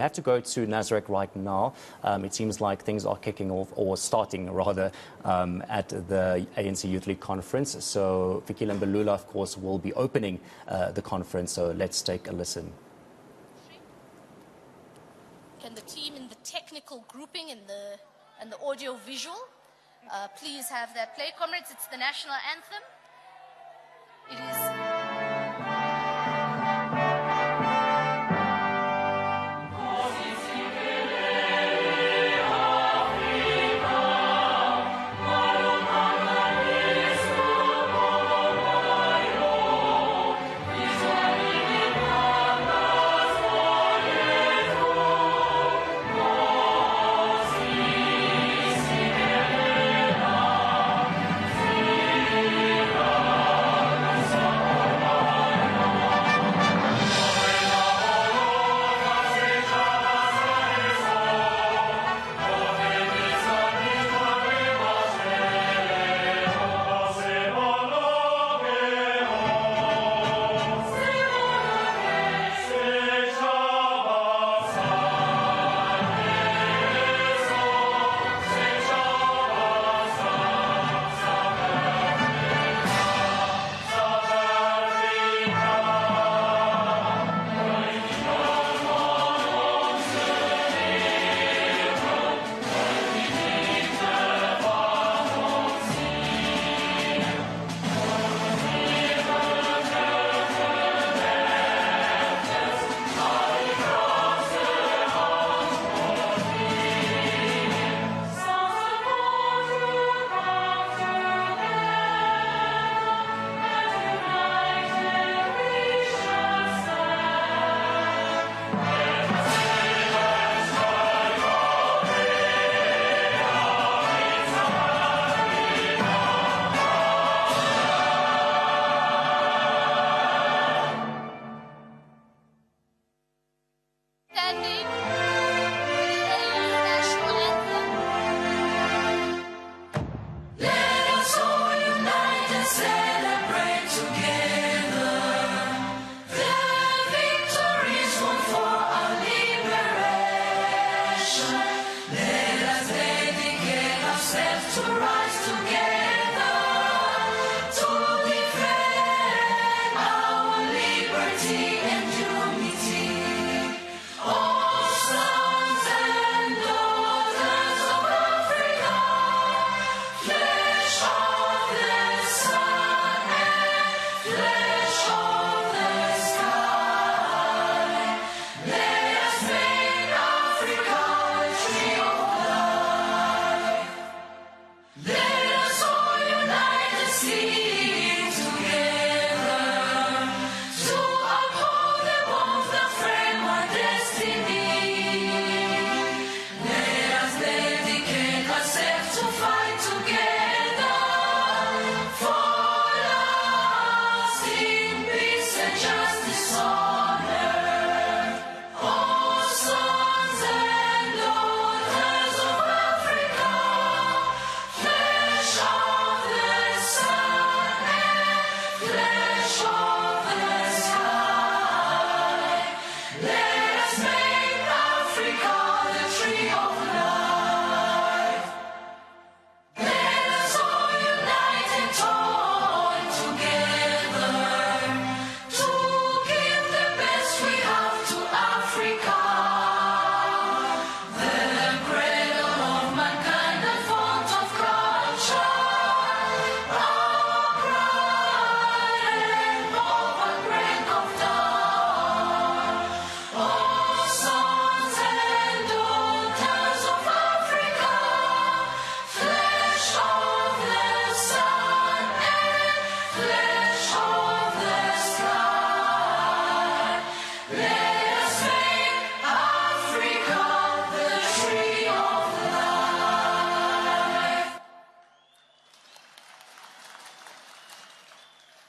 I have to go to Nasrec right now. It seems like things are kicking off, or starting rather, at the ANC Youth League conference. So Fikile Mbalula, of course, will be opening the conference. So let's take a listen. Can the team in the technical grouping and the audio visual please have that play? Comrades, it's the national anthem. It is...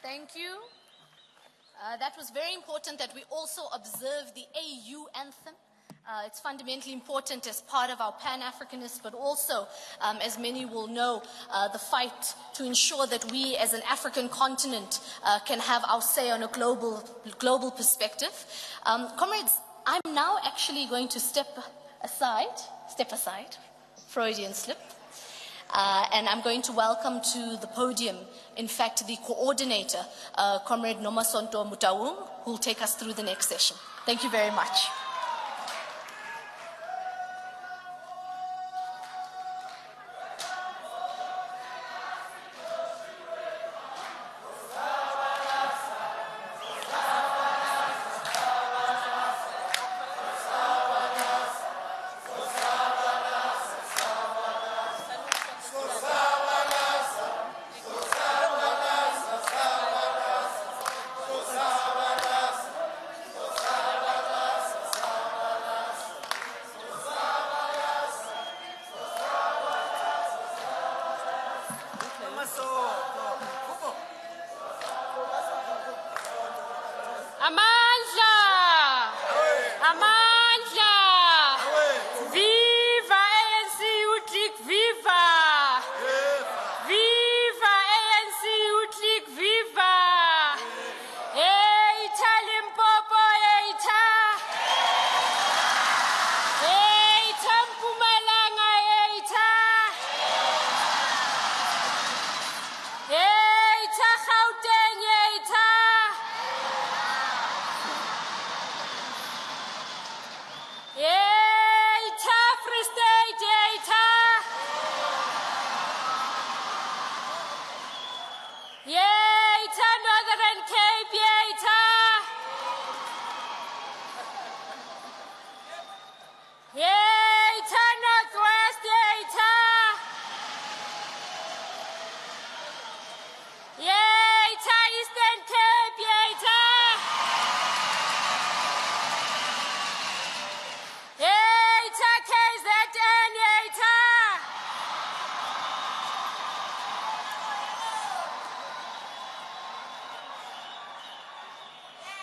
Thank you. That was very important that we also observe the AU anthem. It's fundamentally important as part of our Pan-Africanist, but also, as many will know, the fight to ensure that we as an African continent can have our say on a global perspective. Comrades, I'm now actually going to step aside, Freudian slip, and I'm going to welcome to the podium, in fact, the coordinator, Comrade Nomasonto Mutaung, who will take us through the next session. Thank you very much.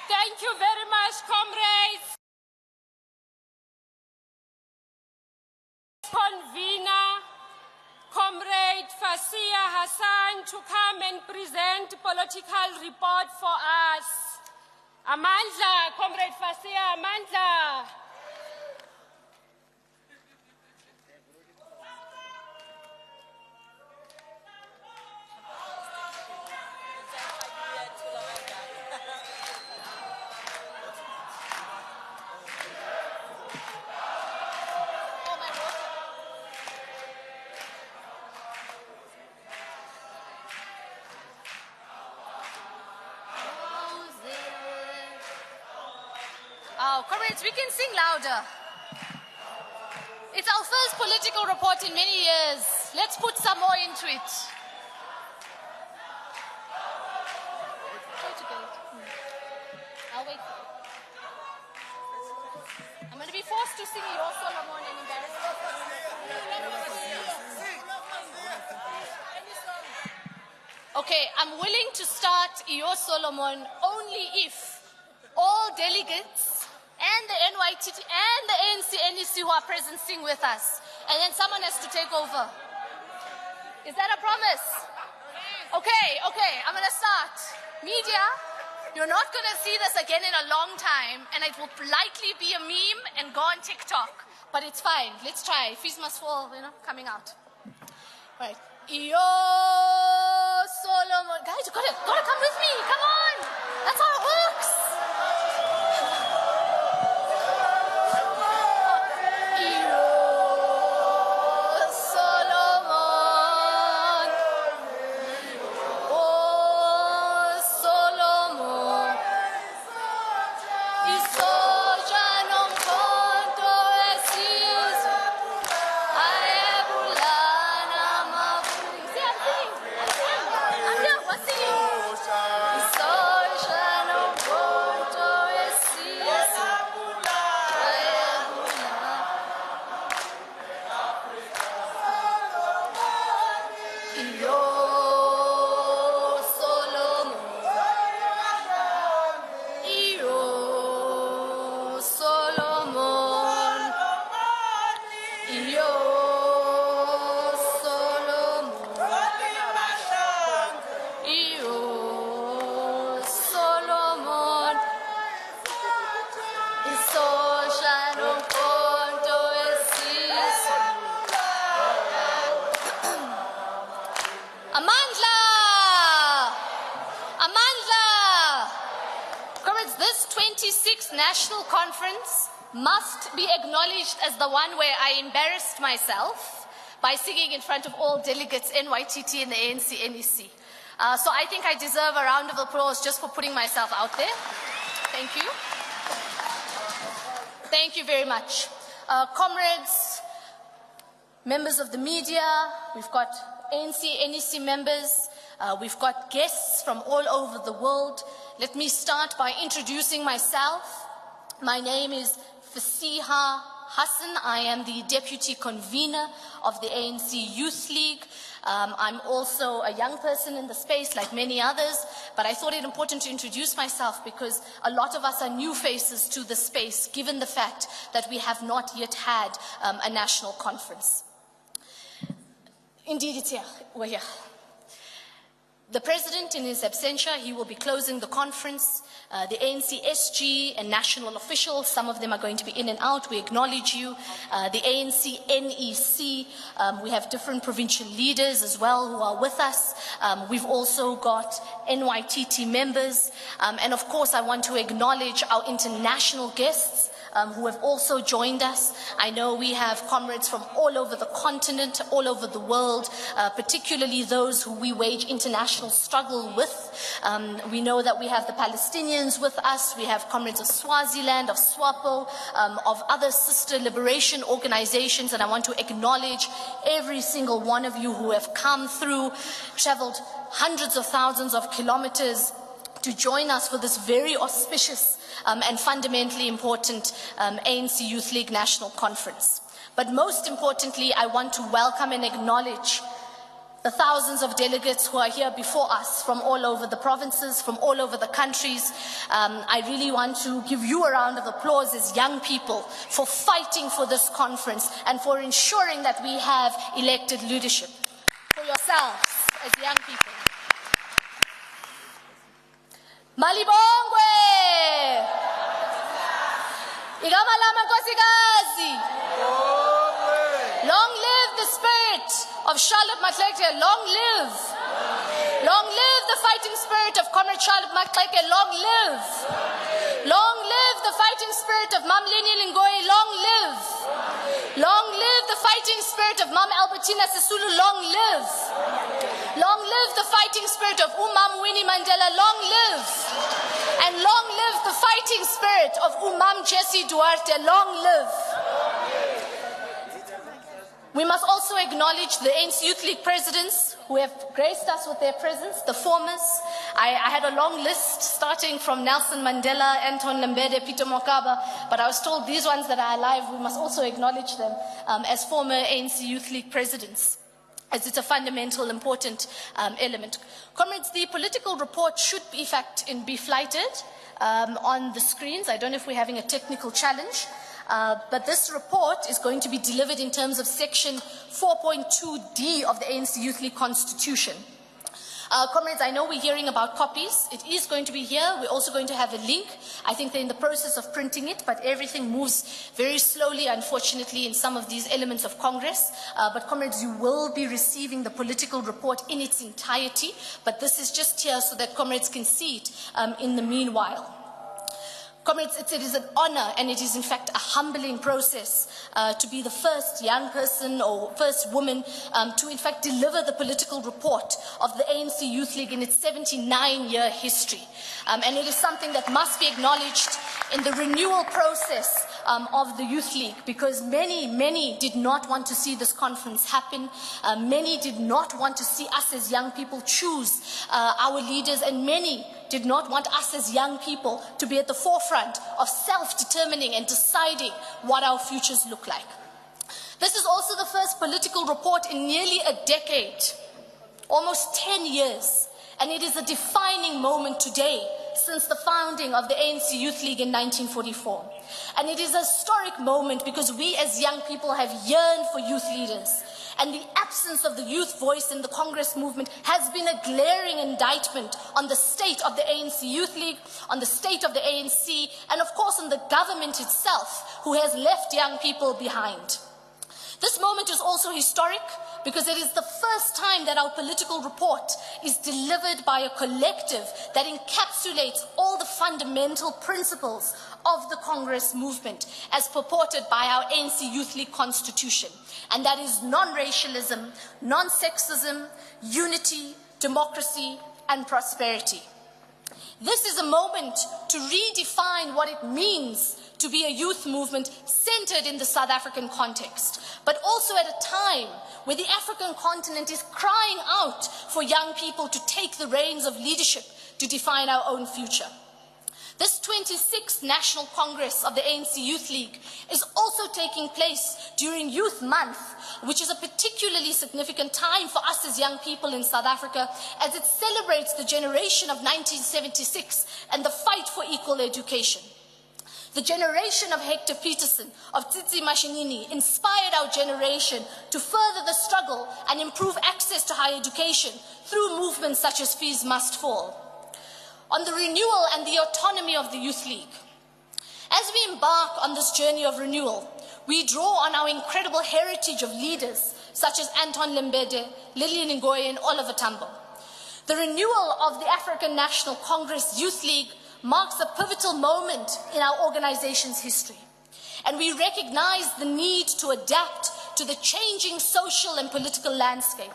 Thank you very much, comrades. Convener, Comrade Fasia Hassan, to come and present political report for us. Amandla, Comrade Fasia, Amandla. Oh, comrades, we can sing louder. It's our first political report in many years. Let's put some more into it. I'll wait. I'm going to be forced to sing your Solomon and embarrass you. Okay, I'm willing to start your Solomon only if all delegates and the NYT and the ANC NEC who are present sing with us. And then someone has to take over. Is that a promise? Okay, I'm going to start. Media, you're not going to see this again in a long time, and it will likely be a meme and go on TikTok. But it's fine. Let's try. Fees must fall, coming out. Right. Yo, Solomon. Guys, you gotta come with me. Come on. That's how it works. National Conference must be acknowledged as the one where I embarrassed myself by singing in front of all delegates, NYTT and the ANC NEC. So I think I deserve a round of applause just for putting myself out there. Thank you. Thank you very much. Comrades, members of the media, we've got ANC, NEC members, we've got guests from all over the world. Let me start by introducing myself. My name is Fasiha Hassan. I am the deputy convener of the ANC Youth League. I'm also a young person in the space like many others, but I thought it important to introduce myself because a lot of us are new faces to the space given the fact that we have not yet had a national conference. Indeed, it's here. We're here. The President, in his absentia, he will be closing the conference. The ANC SG and national officials, some of them are going to be in and out. We acknowledge you. The ANC NEC, we have different provincial leaders as well who are with us. We've also got NYTT members. And of course, I want to acknowledge our international guests who have also joined us. I know we have comrades from all over the continent, all over the world, particularly those who we wage international struggle with. We know that we have the Palestinians with us. We have comrades of Swaziland, of SWAPO, of other sister liberation organizations, and I want to acknowledge every single one of you who have come through, traveled hundreds of thousands of kilometers to join us for this very auspicious and fundamentally important ANC Youth League National Conference. But most importantly, I want to welcome and acknowledge the thousands of delegates who are here before us from all over the provinces, from all over the countries. I really want to give you a round of applause as young people for fighting for this conference and for ensuring that we have elected leadership. For yourselves as young people. Malibongwe! Igama lama nkosikazi! Long live the spirit of Charlotte Maxeke, long live! Long live the fighting spirit of Comrade Charlotte Maxeke, long live! Long live the fighting spirit of Mam Leni Lingoyi, long live! Long live the fighting spirit of Mam Albertina Sisulu, long live! Long live the fighting spirit of Umam Winnie Mandela, long live! And long live the fighting spirit of Umam Jesse Duarte, long live! We must also acknowledge the ANC Youth League presidents who have graced us with their presence, the formers. I had a long list starting from Nelson Mandela, Anton Lembede, Peter Mokaba, but I was told these ones that are alive, we must also acknowledge them as former ANC Youth League presidents, as it's a fundamental, important element. Comrades, the political report should, in fact, be flighted on the screens. I don't know if we're having a technical challenge. But this report is going to be delivered in terms of section 4.2D of the ANC Youth League Constitution. Comrades, I know we're hearing about copies. It is going to be here. We're also going to have a link. I think they're in the process of printing it, but everything moves very slowly, unfortunately, in some of these elements of Congress. But comrades, you will be receiving the political report in its entirety, but this is just here so that comrades can see it in the meanwhile. Comrades, it is an honor and it is in fact a humbling process to be the first young person or first woman to in fact deliver the political report of the ANC Youth League in its 79-year history. And it is something that must be acknowledged in the renewal process of the Youth League, because many did not want to see this conference happen. Many did not want to see us as young people choose our leaders, and many did not want us as young people to be at the forefront of self-determining and deciding what our futures look like. This is also the first political report in nearly a decade, almost 10 years, and it is a defining moment today since the founding of the ANC Youth League in 1944. And it is a historic moment because we as young people have yearned for youth leaders. And the absence of the youth voice in the Congress movement has been a glaring indictment on the state of the ANC Youth League, on the state of the ANC, and of course on the government itself, who has left young people behind. This moment is also historic because it is the first time that our political report is delivered by a collective that encapsulates all the fundamental principles of the Congress movement as purported by our ANC Youth League constitution, and that is non-racialism, non-sexism, unity, democracy, and prosperity. This is a moment to redefine what it means to be a youth movement centered in the South African context, but also at a time where the African continent is crying out for young people to take the reins of leadership to define our own future. This 26th National Congress of the ANC Youth League is also taking place during Youth Month, which is a particularly significant time for us as young people in South Africa, as it celebrates the generation of 1976 and the fight for equal education. The generation of Hector Peterson, of Tsitsi Mashinini, inspired our generation to further the struggle and improve access to higher education through movements such as Fees Must Fall. On the renewal and the autonomy of the Youth League. As we embark on this journey of renewal, we draw on our incredible heritage of leaders such as Anton Lembede, Lillian Ngoyi, and Oliver Tambo. The renewal of the African National Congress Youth League marks a pivotal moment in our organization's history, and we recognize the need to adapt to the changing social and political landscape.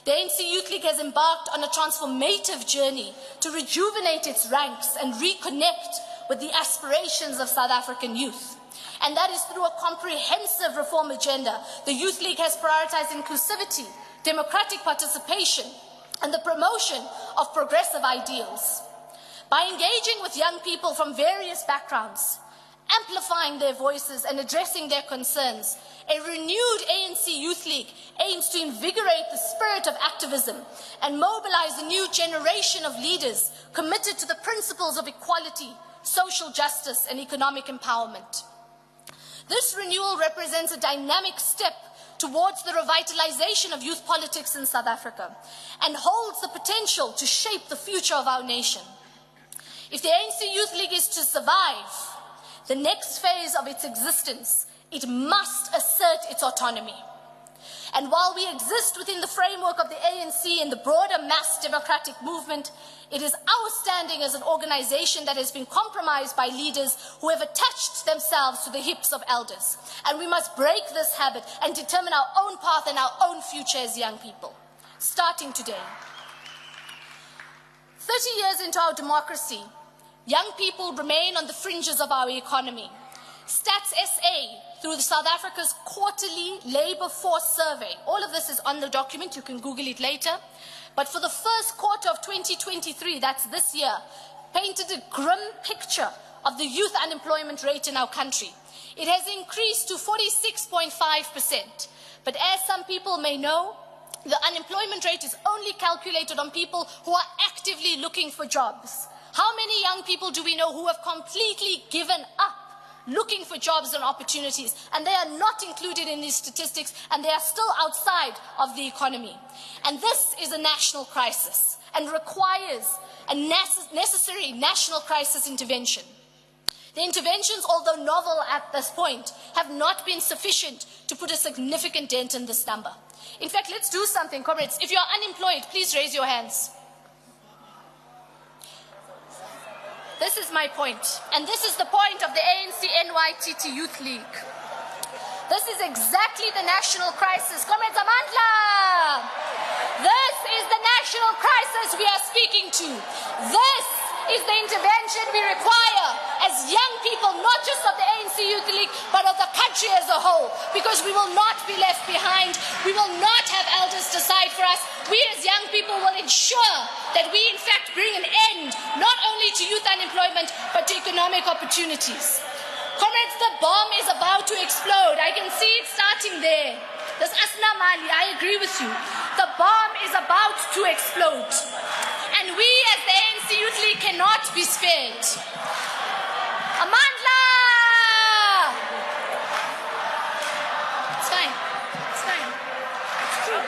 The ANC Youth League has embarked on a transformative journey to rejuvenate its ranks and reconnect with the aspirations of South African youth. And that is through a comprehensive reform agenda. The Youth League has prioritized inclusivity, democratic participation, and the promotion of progressive ideals. By engaging with young people from various backgrounds, amplifying their voices and addressing their concerns, a renewed ANC Youth League aims to invigorate the spirit of activism and mobilize a new generation of leaders committed to the principles of equality, social justice, and economic empowerment. This renewal represents a dynamic step towards the revitalization of youth politics in South Africa and holds the potential to shape the future of our nation. If the ANC Youth League is to survive the next phase of its existence, it must assert its autonomy. And while we exist within the framework of the ANC and the broader mass democratic movement, it is our standing as an organization that has been compromised by leaders who have attached themselves to the hips of elders. And we must break this habit and determine our own path and our own future as young people, starting today. 30 years into our democracy, young people remain on the fringes of our economy. Stats SA, through the South Africa's quarterly labor force survey, all of this is on the document, you can Google it later, but for the first quarter of 2023, that's this year, painted a grim picture of the youth unemployment rate in our country. It has increased to 46.5%, but as some people may know, the unemployment rate is only calculated on people who are actively looking for jobs. How many young people do we know who have completely given up looking for jobs and opportunities, and they are not included in these statistics, and they are still outside of the economy? And this is a national crisis and requires a necessary national crisis intervention. The interventions, although novel at this point, have not been sufficient to put a significant dent in this number. In fact, let's do something, comrades. If you are unemployed, please raise your hands. This is my point, and this is the point of the ANC NYTT Youth League. This is exactly the national crisis. Comrades Amandla! This is the national crisis we are speaking to. This is the intervention we require as young people, not just of the ANC Youth League, but of the country as a whole, because we will not be left behind. We will not have elders decide for us. We as young people will ensure that we in fact bring an end not only to youth unemployment, but to economic opportunities. Comrades, the bomb is about to explode. I can see it starting there. This Asna Mali, I agree with you. The bomb is about to explode. And we as the ANC Youth League cannot be spared. Amandla! It's fine. It's fine. It's true.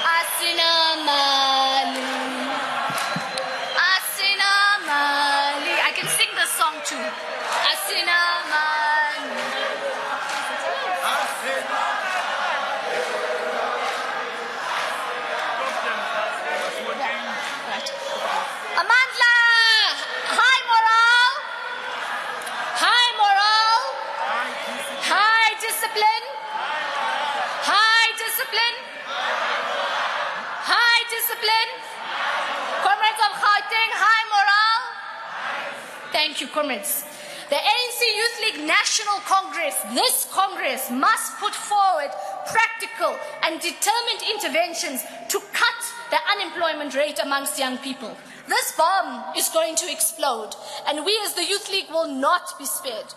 Asina Mali. Asina Mali. I can sing this song too. Asina Mali. Amandla! Thank you, comrades. The ANC Youth League National Congress, this Congress, must put forward practical and determined interventions to cut the unemployment rate amongst young people. This bomb is going to explode, and we as the Youth League will not be spared.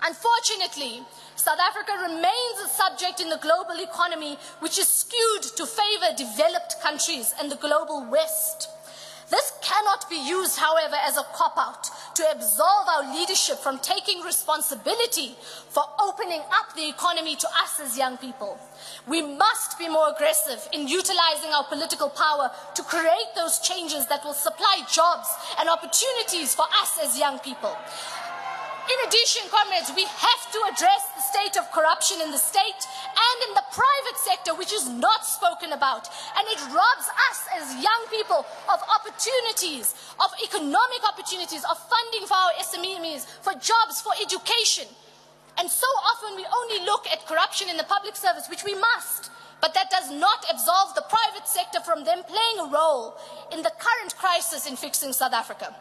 Unfortunately, South Africa remains a subject in the global economy which is skewed to favor developed countries and the global West. This cannot be used, however, as a cop-out to absolve our leadership from taking responsibility for opening up the economy to us as young people. We must be more aggressive in utilizing our political power to create those changes that will supply jobs and opportunities for us as young people. In addition, comrades, we have to address the state of corruption in the state and in the private sector, which is not spoken about. And it robs us as young people of opportunities, of economic opportunities, of funding for our SMEs, for jobs, for education. And so often we only look at corruption in the public service, which we must. But that does not absolve the private sector from them playing a role in the current crisis in fixing South Africa.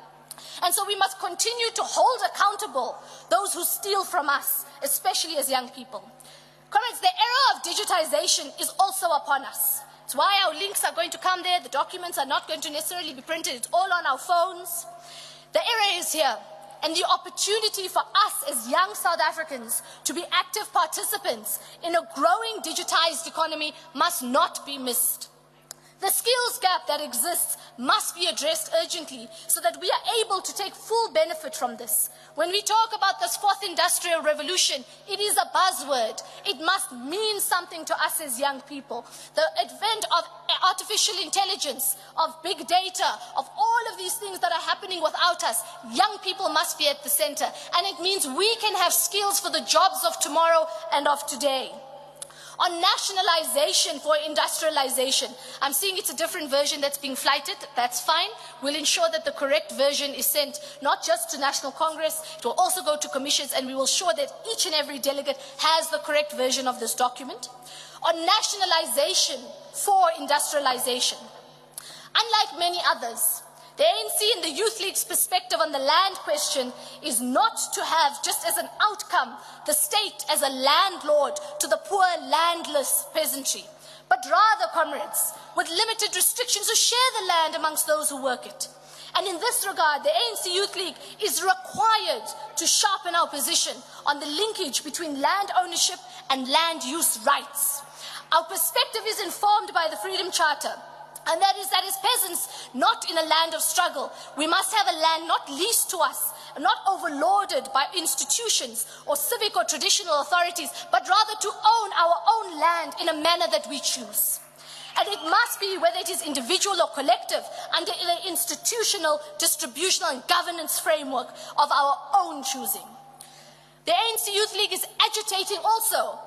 And so we must continue to hold accountable those who steal from us, especially as young people. Comrades, the era of digitization is also upon us. It's why our links are going to come there. The documents are not going to necessarily be printed. It's all on our phones. The era is here, and the opportunity for us as young South Africans to be active participants in a growing digitized economy must not be missed. The skills gap that exists must be addressed urgently so that we are able to take full benefit from this. When we talk about this fourth industrial revolution, it is a buzzword. It must mean something to us as young people. The advent of artificial intelligence, of big data, of all of these things that are happening without us, young people must be at the center. And it means we can have skills for the jobs of tomorrow and of today. On nationalization for industrialization, I'm seeing it's a different version that's being flighted. That's fine. We'll ensure that the correct version is sent not just to National Congress, it will also go to commissions, and we will ensure that each and every delegate has the correct version of this document. On nationalization for industrialization, unlike many others, the ANC and the Youth League's perspective on the land question is not to have, just as an outcome, the state as a landlord to the poor, landless peasantry, but rather, comrades, with limited restrictions to share the land amongst those who work it. And in this regard, the ANC Youth League is required to sharpen our position on the linkage between land ownership and land use rights. Our perspective is informed by the Freedom Charter, and that is that as peasants, not in a land of struggle, we must have a land not leased to us, not overlorded by institutions or civic or traditional authorities, but rather to own our own land in a manner that we choose. And it must be, whether it is individual or collective, under the institutional, distributional and governance framework of our own choosing. The ANC Youth League is agitating also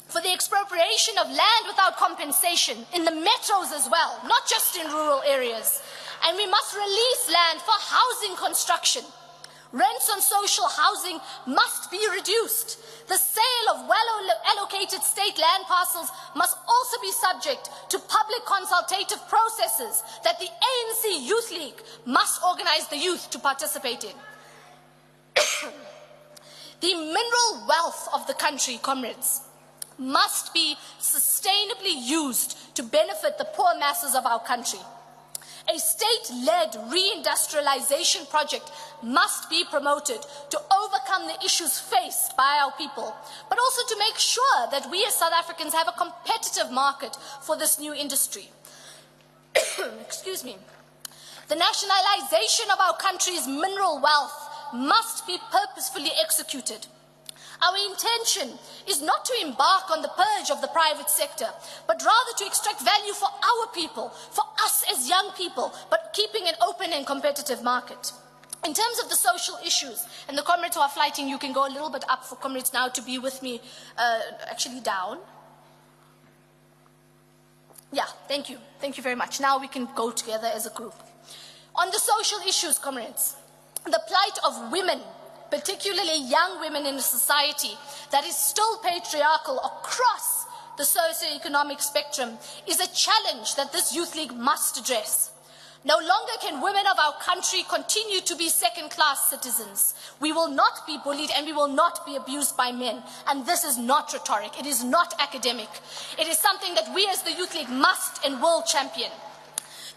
for the expropriation of land without compensation in the metros as well, not just in rural areas. And we must release land for housing construction. Rents on social housing must be reduced. The sale of well-allocated state land parcels must also be subject to public consultative processes that the ANC Youth League must organize the youth to participate in. The mineral wealth of the country, comrades, must be sustainably used to benefit the poor masses of our country. A state-led reindustrialization project must be promoted to overcome the issues faced by our people, but also to make sure that we as South Africans have a competitive market for this new industry. Excuse me. The nationalization of our country's mineral wealth must be purposefully executed. Our intention is not to embark on the purge of the private sector, but rather to extract value for our people, for us as young people, but keeping an open and competitive market. In terms of the social issues, and the comrades who are flighting, you can go a little bit up for comrades now to be with me, actually down. Yeah, thank you. Thank you very much. Now we can go together as a group. On the social issues, comrades, the plight of women, particularly young women in a society that is still patriarchal across the socio-economic spectrum, is a challenge that this Youth League must address. No longer can women of our country continue to be second-class citizens. We will not be bullied and we will not be abused by men. And this is not rhetoric. It is not academic. It is something that we as the Youth League must and will champion.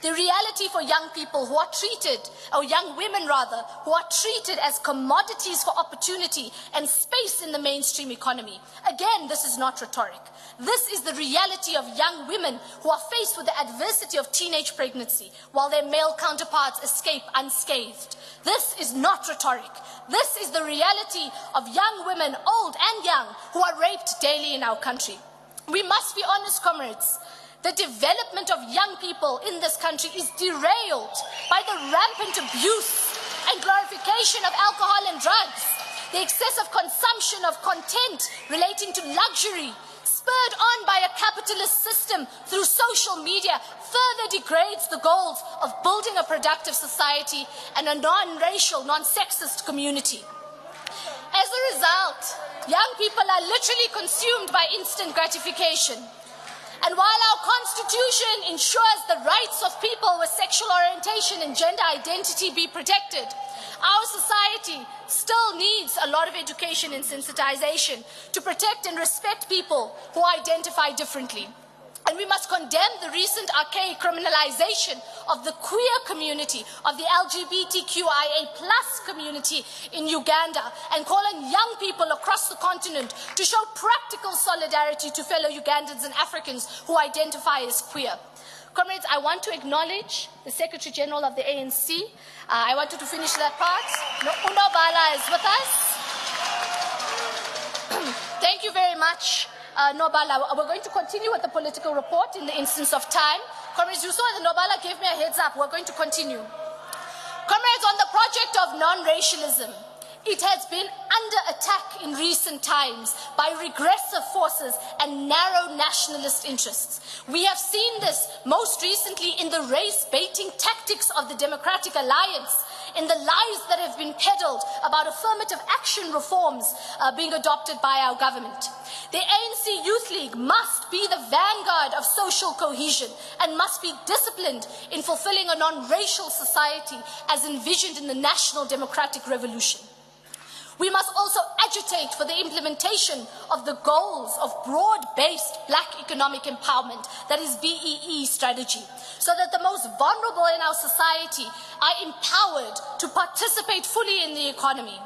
The reality for young people who are treated, or young women rather, who are treated as commodities for opportunity and space in the mainstream economy. Again, this is not rhetoric. This is the reality of young women who are faced with the adversity of teenage pregnancy, while their male counterparts escape unscathed. This is not rhetoric. This is the reality of young women, old and young, who are raped daily in our country. We must be honest, comrades. The development of young people in this country is derailed by the rampant abuse and glorification of alcohol and drugs, the excessive consumption of content relating to luxury, spurred on by a capitalist system through social media, further degrades the goals of building a productive society and a non-racial, non-sexist community. As a result, young people are literally consumed by instant gratification. And while our Constitution ensures the rights of people with sexual orientation and gender identity be protected, our society still needs a lot of education and sensitization to protect and respect people who identify differently. And we must condemn the recent archaic criminalization of the queer community, of the LGBTQIA+ community in Uganda, and call on young people across the continent to show practical solidarity to fellow Ugandans and Africans who identify as queer. Comrades, I want to acknowledge the Secretary General of the ANC. I wanted to finish that part. Unobala is with us. Thank you very much. Nobala, we're going to continue with the political report in the instance of time. Comrades, you saw that Nobala gave me a heads up. We're going to continue. Comrades, on the project of non-racialism, it has been under attack in recent times by regressive forces and narrow nationalist interests. We have seen this most recently in the race-baiting tactics of the Democratic Alliance, in the lies that have been peddled about affirmative action reforms being adopted by our government. The ANC Youth League must be the vanguard of social cohesion and must be disciplined in fulfilling a non-racial society as envisioned in the National Democratic Revolution. We must also agitate for the implementation of the goals of broad-based black economic empowerment, that is BEE strategy, so that the most vulnerable in our society are empowered to participate fully in the economy.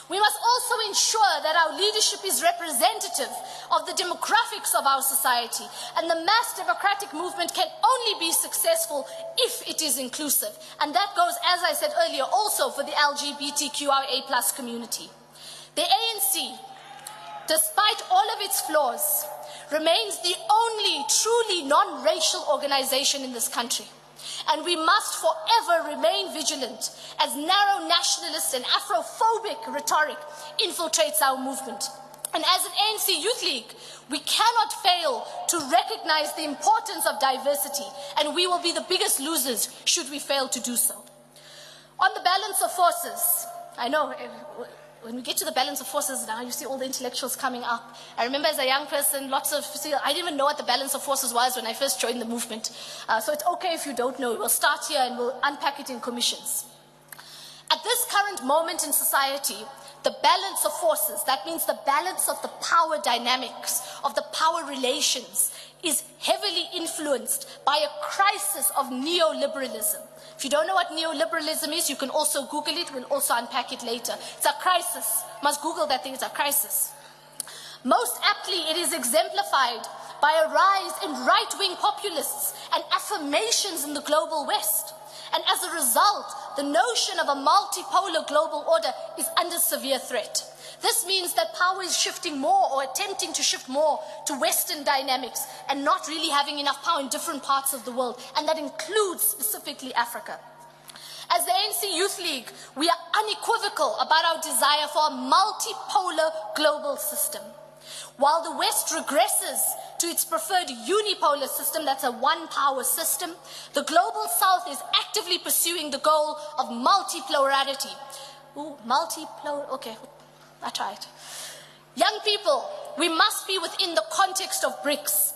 We must also ensure that our leadership is representative of the demographics of our society, and the mass democratic movement can only be successful if it is inclusive. And that goes, as I said earlier, also for the LGBTQIA+ community. The ANC, despite all of its flaws, remains the only truly non-racial organization in this country. And we must forever remain vigilant as narrow nationalist and Afrophobic rhetoric infiltrates our movement. And as an ANC Youth League, we cannot fail to recognize the importance of diversity, and we will be the biggest losers should we fail to do so. On the balance of forces, I know when we get to the balance of forces now, you see all the intellectuals coming up. I remember as a young person, I didn't even know what the balance of forces was when I first joined the movement. So it's okay if you don't know. We'll start here and we'll unpack it in commissions. At this current moment in society, the balance of forces, that means the balance of the power dynamics, of the power relations, is heavily influenced by a crisis of neoliberalism. If you don't know what neoliberalism is, you can also Google it. We'll also unpack it later. It's a crisis. Must Google that thing. It's a crisis. Most aptly, it is exemplified by a rise in right-wing populists and affirmations in the global West. And as a result, the notion of a multipolar global order is under severe threat. This means that power is shifting more, or attempting to shift more, to Western dynamics and not really having enough power in different parts of the world, and that includes specifically Africa. As the ANC Youth League, we are unequivocal about our desire for a multipolar global system. While the West regresses to its preferred unipolar system, that's a one-power system, the global South is actively pursuing the goal of multipolarity. Okay. I tried. Young people, we must be within the context of BRICS,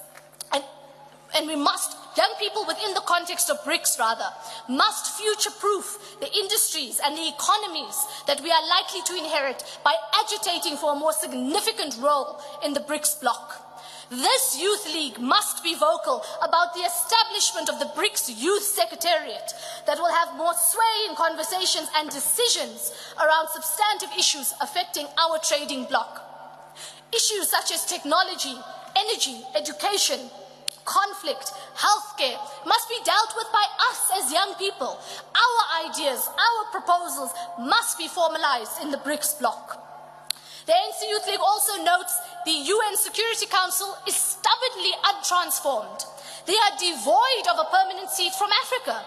and we must young people within the context of BRICS rather, must future-proof the industries and the economies that we are likely to inherit by agitating for a more significant role in the BRICS bloc. This Youth League must be vocal about the establishment of the BRICS Youth Secretariat that will have more sway in conversations and decisions around substantive issues affecting our trading bloc. Issues such as technology, energy, education, conflict, healthcare must be dealt with by us as young people. Our ideas, our proposals must be formalized in the BRICS bloc. The ANC Youth League also notes the UN Security Council is stubbornly untransformed. They are devoid of a permanent seat from Africa,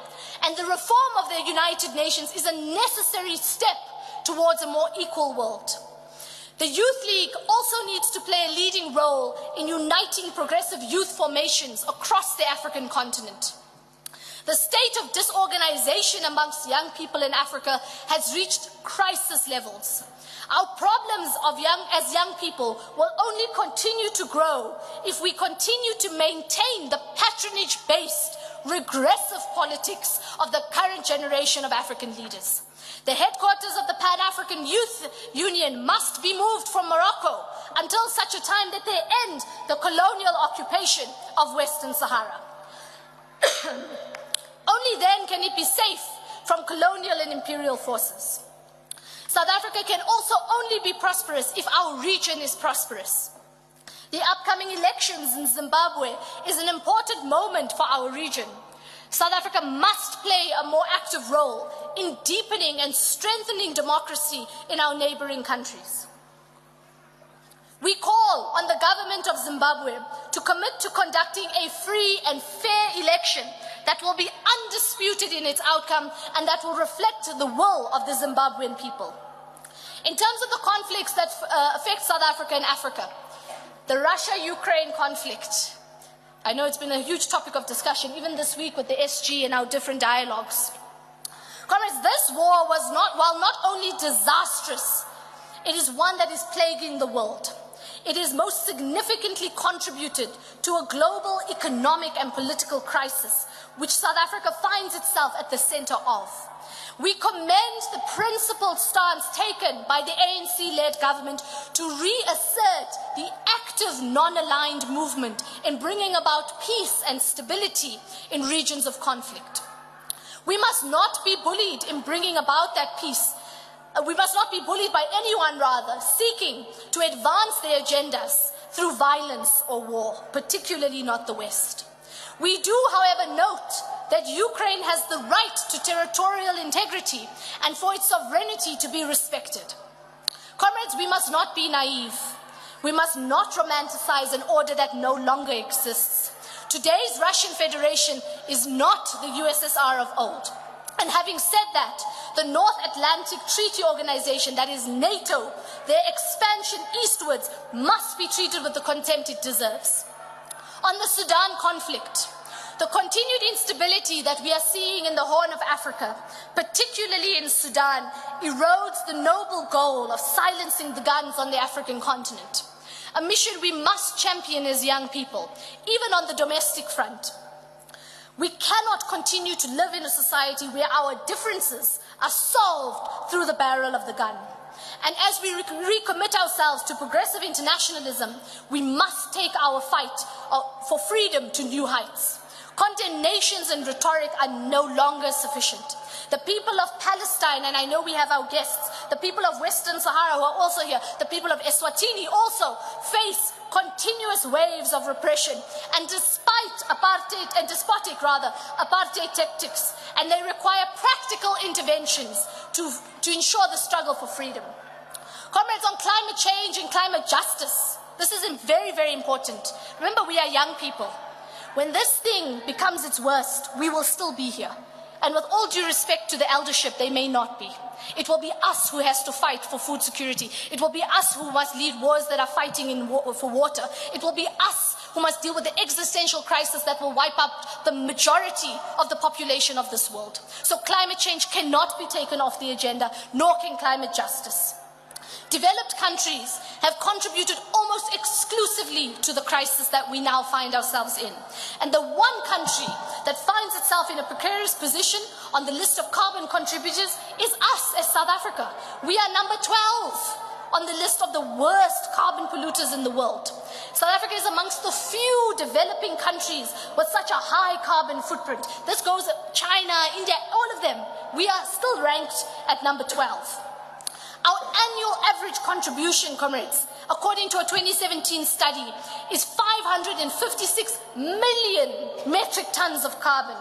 and the reform of the United Nations is a necessary step towards a more equal world. The Youth League also needs to play a leading role in uniting progressive youth formations across the African continent. The state of disorganization amongst young people in Africa has reached crisis levels. Our problems as young people will only continue to grow if we continue to maintain the patronage-based, regressive politics of the current generation of African leaders. The headquarters of the Pan-African Youth Union must be moved from Morocco until such a time that they end the colonial occupation of Western Sahara. Only then can it be safe from colonial and imperial forces. South Africa can also only be prosperous if our region is prosperous. The upcoming elections in Zimbabwe is an important moment for our region. South Africa must play a more active role in deepening and strengthening democracy in our neighboring countries. We call on the government of Zimbabwe to commit to conducting a free and fair election that will be undisputed in its outcome and that will reflect the will of the Zimbabwean people. In terms of the conflicts that affect South Africa and Africa, the Russia-Ukraine conflict, I know it's been a huge topic of discussion, even this week with the SG and our different dialogues. Comrades, this war was while not only disastrous, it is one that is plaguing the world. It has most significantly contributed to a global economic and political crisis, which South Africa finds itself at the center of. We commend the principled stance taken by the ANC-led government to reassert the active non-aligned movement in bringing about peace and stability in regions of conflict. We must not be bullied in bringing about that peace. We must not be bullied by anyone, rather, seeking to advance their agendas through violence or war, particularly not the West. We do, however, note that Ukraine has the right to territorial integrity and for its sovereignty to be respected. Comrades, we must not be naive. We must not romanticize an order that no longer exists. Today's Russian Federation is not the USSR of old. And having said that, the North Atlantic Treaty Organization, that is NATO, their expansion eastwards must be treated with the contempt it deserves. On the Sudan conflict, the continued instability that we are seeing in the Horn of Africa, particularly in Sudan, erodes the noble goal of silencing the guns on the African continent, a mission we must champion as young people, even on the domestic front. We cannot continue to live in a society where our differences are solved through the barrel of the gun. And as we recommit ourselves to progressive internationalism, we must take our fight for freedom to new heights. Condemnations and rhetoric are no longer sufficient. The people of Palestine, and I know we have our guests, the people of Western Sahara who are also here, the people of Eswatini also face continuous waves of repression, and despite despotic tactics, and they require practical interventions to ensure the struggle for freedom. Comrades, on climate change and climate justice, this is very, very important. Remember, we are young people. When this thing becomes its worst, we will still be here. And with all due respect to the eldership, they may not be. It will be us who has to fight for food security. It will be us who must lead wars that are fighting for water. It will be us who must deal with the existential crisis that will wipe out the majority of the population of this world. So climate change cannot be taken off the agenda, nor can climate justice. Developed countries have contributed almost almost exclusively to the crisis that we now find ourselves in. And the one country that finds itself in a precarious position on the list of carbon contributors is us as South Africa. We are number 12 on the list of the worst carbon polluters in the world. South Africa is amongst the few developing countries with such a high carbon footprint. This goes China, India, all of them. We are still ranked at number 12. Our annual average contribution, comrades, according to a 2017 study, is 556 million metric tons of carbon.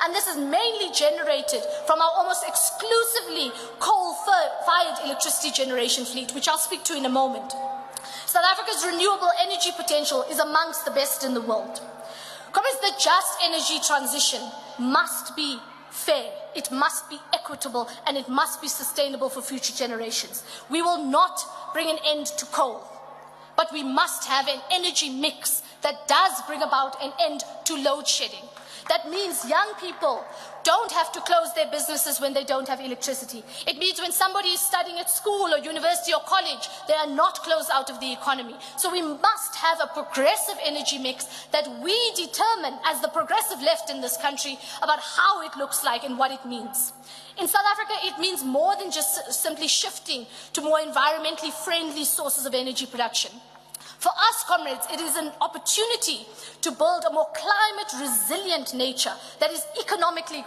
And this is mainly generated from our almost exclusively coal-fired electricity generation fleet, which I'll speak to in a moment. South Africa's renewable energy potential is amongst the best in the world. Comrades, the just energy transition must be fair, it must be equitable, and it must be sustainable for future generations. We will not bring an end to coal, but we must have an energy mix that does bring about an end to load shedding. That means young people don't have to close their businesses when they don't have electricity. It means when somebody is studying at school or university or college, they are not closed out of the economy. So we must have a progressive energy mix that we determine as the progressive left in this country about how it looks like and what it means. In South Africa, it means more than just simply shifting to more environmentally friendly sources of energy production. For us, comrades, it is an opportunity to build a more climate-resilient nature that is economically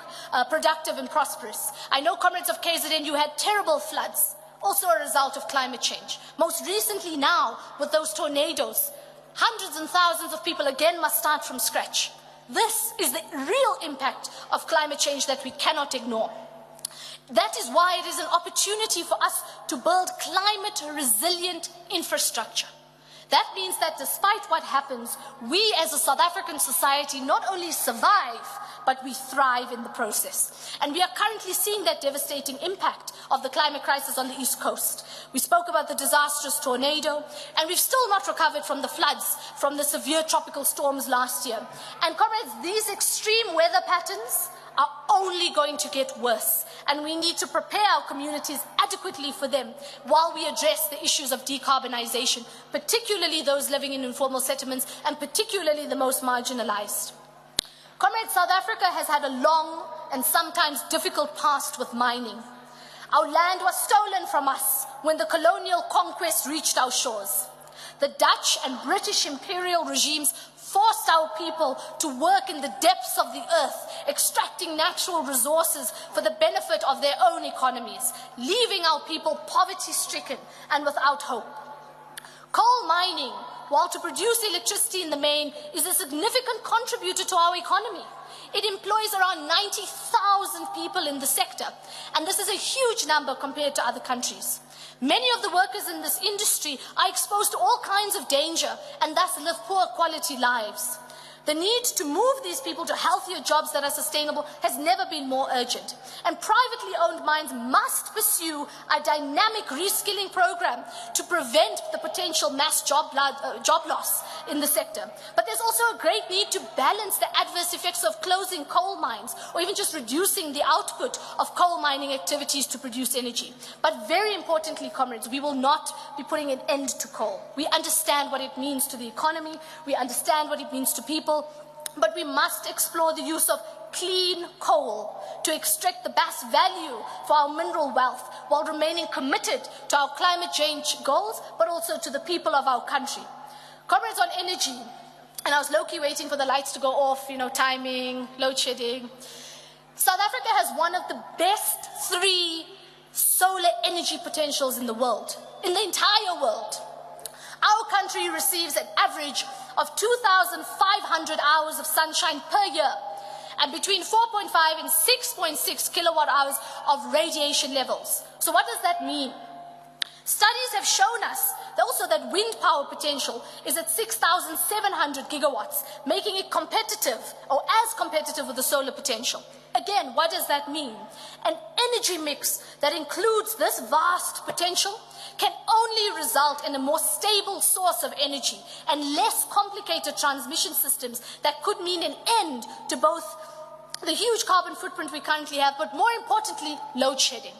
productive and prosperous. I know, comrades of KZN, you had terrible floods, also a result of climate change. Most recently now, with those tornadoes, hundreds and thousands of people again must start from scratch. This is the real impact of climate change that we cannot ignore. That is why it is an opportunity for us to build climate-resilient infrastructure. That means that despite what happens, we as a South African society not only survive, but we thrive in the process. And we are currently seeing that devastating impact of the climate crisis on the East Coast. We spoke about the disastrous tornado, and we've still not recovered from the floods from the severe tropical storms last year. And comrades, these extreme weather patterns are only going to get worse, and we need to prepare our communities adequately for them while we address the issues of decarbonization, particularly those living in informal settlements and particularly the most marginalized. Comrades, South Africa has had a long and sometimes difficult past with mining. Our land was stolen from us when the colonial conquest reached our shores. The Dutch and British imperial regimes forced our people to work in the depths of the earth, extracting natural resources for the benefit of their own economies, leaving our people poverty-stricken and without hope. Coal mining, while to produce electricity in the main, is a significant contributor to our economy. It employs around 90,000 people in the sector, and this is a huge number compared to other countries. Many of the workers in this industry are exposed to all kinds of danger and thus live poor quality lives. The need to move these people to healthier jobs that are sustainable has never been more urgent. And privately owned mines must pursue a dynamic reskilling program to prevent the potential mass job loss in the sector. But there's also a great need to balance the adverse effects of closing coal mines or even just reducing the output of coal mining activities to produce energy. But very importantly, comrades, we will not be putting an end to coal. We understand what it means to the economy, we understand what it means to people, but we must explore the use of clean coal to extract the best value for our mineral wealth while remaining committed to our climate change goals, but also to the people of our country. Comrades, on energy, and I was low-key waiting for the lights to go off, timing, load shedding. South Africa has one of the best 3 solar energy potentials in the world, in the entire world. Our country receives an average of 2,500 hours of sunshine per year and between 4.5 and 6.6 kilowatt hours of radiation levels. So what does that mean? Studies have shown us also that wind power potential is at 6,700 gigawatts, making it competitive or as competitive with the solar potential. Again, what does that mean? An energy mix that includes this vast potential can only result in a more stable source of energy and less complicated transmission systems that could mean an end to both the huge carbon footprint we currently have, but more importantly, load shedding.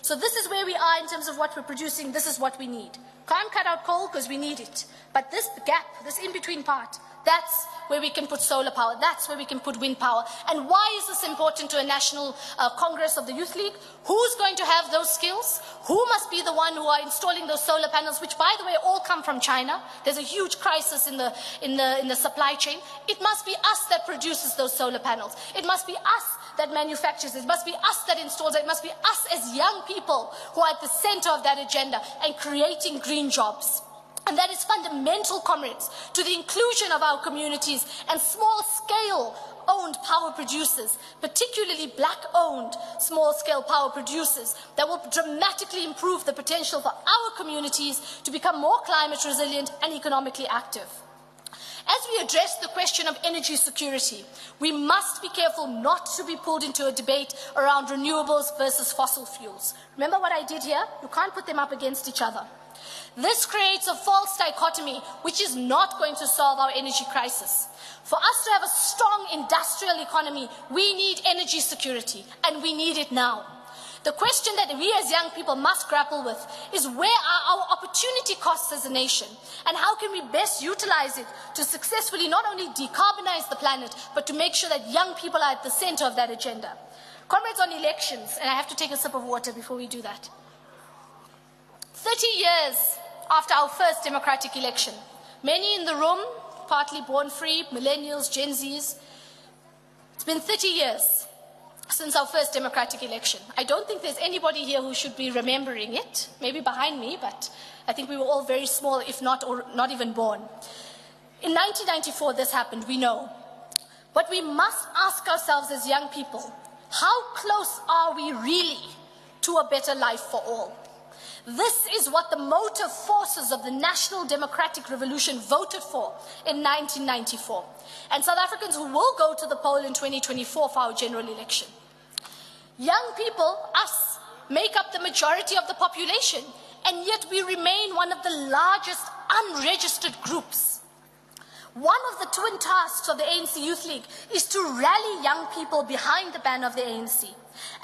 So this is where we are in terms of what we're producing. This is what we need. Can't cut out coal because we need it. But this gap, this in-between part, that's where we can put solar power. That's where we can put wind power. And why is this important to a national Congress of the Youth League? Who's going to have those skills? Who must be the one who are installing those solar panels, which, by the way, all come from China? There's a huge crisis in the supply chain. It must be us that produces those solar panels. It must be us that manufactures it. It must be us that installs it. It must be us as young people who are at the center of that agenda and creating green jobs. And that is fundamental, comrades, to the inclusion of our communities and small-scale owned power producers, particularly black-owned small-scale power producers, that will dramatically improve the potential for our communities to become more climate resilient and economically active. As we address the question of energy security, we must be careful not to be pulled into a debate around renewables versus fossil fuels. Remember what I did here? You can't put them up against each other. This creates a false dichotomy which is not going to solve our energy crisis. For us to have a strong industrial economy, we need energy security, and we need it now. The question that we as young people must grapple with is where are our opportunity costs as a nation, and how can we best utilize it to successfully not only decarbonize the planet, but to make sure that young people are at the center of that agenda. Comrades, on elections, and I have to take a sip of water before we do that. 30 years after our first democratic election, many in the room, partly born free, millennials, Gen Zs, it's been 30 years since our first democratic election. I don't think there's anybody here who should be remembering it, maybe behind me, but I think we were all very small, if not, or not even born. In 1994, this happened, we know. But we must ask ourselves as young people, how close are we really to a better life for all? This is what the motive forces of the National Democratic Revolution voted for in 1994. And South Africans who will go to the poll in 2024 for our general election. Young people, us, make up the majority of the population, and yet we remain one of the largest unregistered groups. One of the twin tasks of the ANC Youth League is to rally young people behind the banner of the ANC.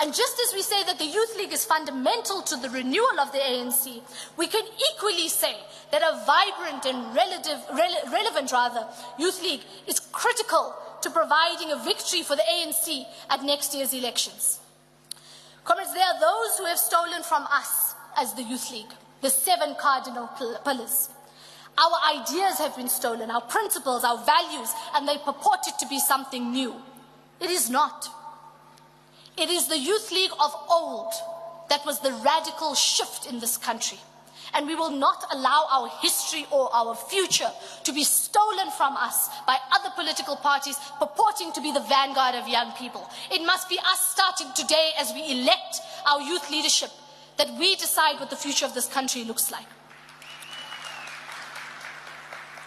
And just as we say that the Youth League is fundamental to the renewal of the ANC, we can equally say that a vibrant and relevant Youth League is critical to providing a victory for the ANC at next year's elections. Comrades, there are those who have stolen from us as the Youth League, the 7 cardinal pillars. Our ideas have been stolen, our principles, our values, and they purported to be something new. It is not. It is the Youth League of old that was the radical shift in this country. And we will not allow our history or our future to be stolen from us by other political parties purporting to be the vanguard of young people. It must be us starting today as we elect our youth leadership that we decide what the future of this country looks like.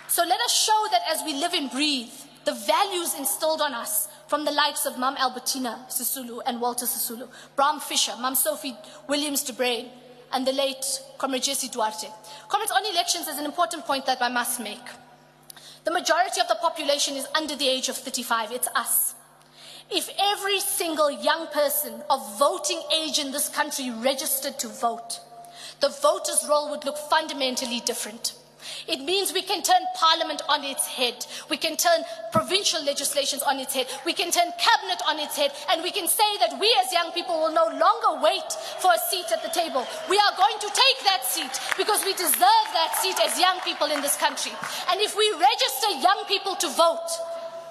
So let us show that as we live and breathe, the values instilled on us from the likes of Mam Albertina Sisulu and Walter Sisulu, Bram Fisher, Mam Sophie Williams de Bruyn, and the late Comrade Jesse Duarte. Comrades, on elections, there's an important point that I must make. The majority of the population is under the age of 35. It's us. If every single young person of voting age in this country registered to vote, the voter's role would look fundamentally different. It means we can turn Parliament on its head. We can turn provincial legislations on its head. We can turn Cabinet on its head. And we can say that we as young people will no longer wait for a seat at the table. We are going to take that seat because we deserve that seat as young people in this country. And if we register young people to vote,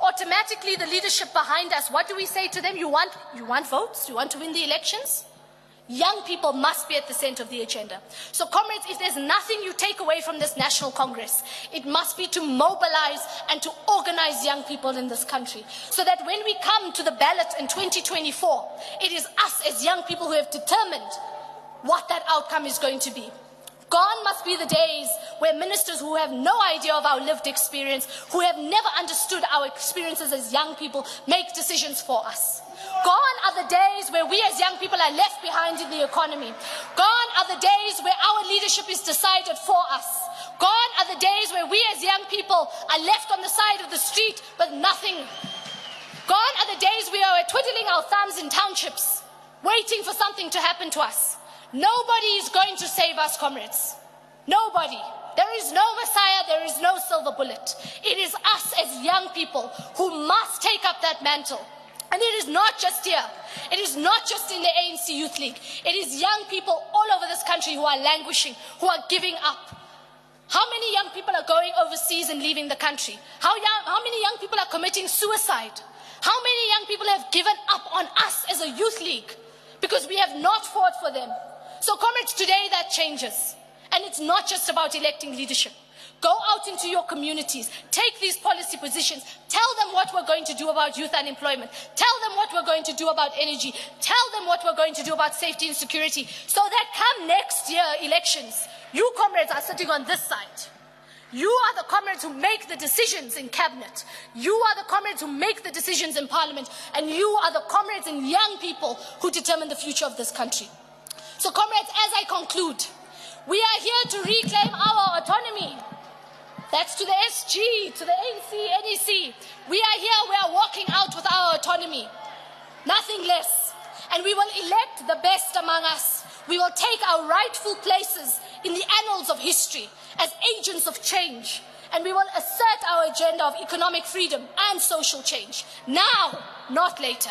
automatically the leadership behind us, what do we say to them? You want votes? You want to win the elections? Young people must be at the center of the agenda. So, comrades, if there's nothing you take away from this National Congress, it must be to mobilize and to organize young people in this country, so that when we come to the ballot in 2024, it is us as young people who have determined what that outcome is going to be. Gone must be the days where ministers who have no idea of our lived experience, who have never understood our experiences as young people, make decisions for us. Gone are the days where we as young people are left behind in the economy. Gone are the days where our leadership is decided for us. Gone are the days where we as young people are left on the side of the street with nothing. Gone are the days we are twiddling our thumbs in townships, waiting for something to happen to us. Nobody is going to save us, comrades. Nobody. There is no Messiah, there is no silver bullet. It is us as young people who must take up that mantle. And it is not just here. It is not just in the ANC Youth League. It is young people all over this country who are languishing, who are giving up. How many young people are going overseas and leaving the country? How many young people are committing suicide? How many young people have given up on us as a youth league because we have not fought for them? So, comrades, today that changes. And it's not just about electing leadership. Go out into your communities, take these policy positions, tell them what we're going to do about youth unemployment, tell them what we're going to do about energy, tell them what we're going to do about safety and security, so that come next year elections, you comrades are sitting on this side. You are the comrades who make the decisions in cabinet. You are the comrades who make the decisions in parliament. And you are the comrades and young people who determine the future of this country. So, comrades, as I conclude, we are here to reclaim our autonomy. That's to the SG, to the ANC, NEC. We are here, we are walking out with our autonomy. Nothing less. And we will elect the best among us. We will take our rightful places in the annals of history as agents of change. And we will assert our agenda of economic freedom and social change. Now, not later.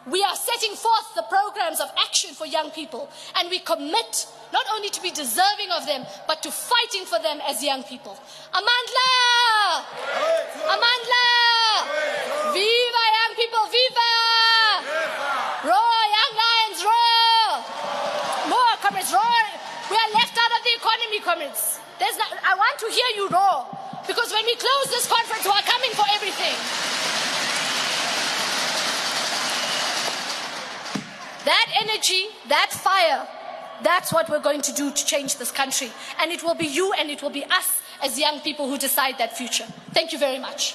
We are setting forth the programs of action for young people, and we commit not only to be deserving of them, but to fighting for them as young people. Amandla! Amandla! Viva young people, viva! Roar, young lions, roar! More, comrades, roar! We are left out of the economy, comrades. I want to hear you roar, because when we close this conference, we are coming for everything. That energy, that fire, that's what we're going to do to change this country. And it will be you and it will be us as young people who decide that future. Thank you very much.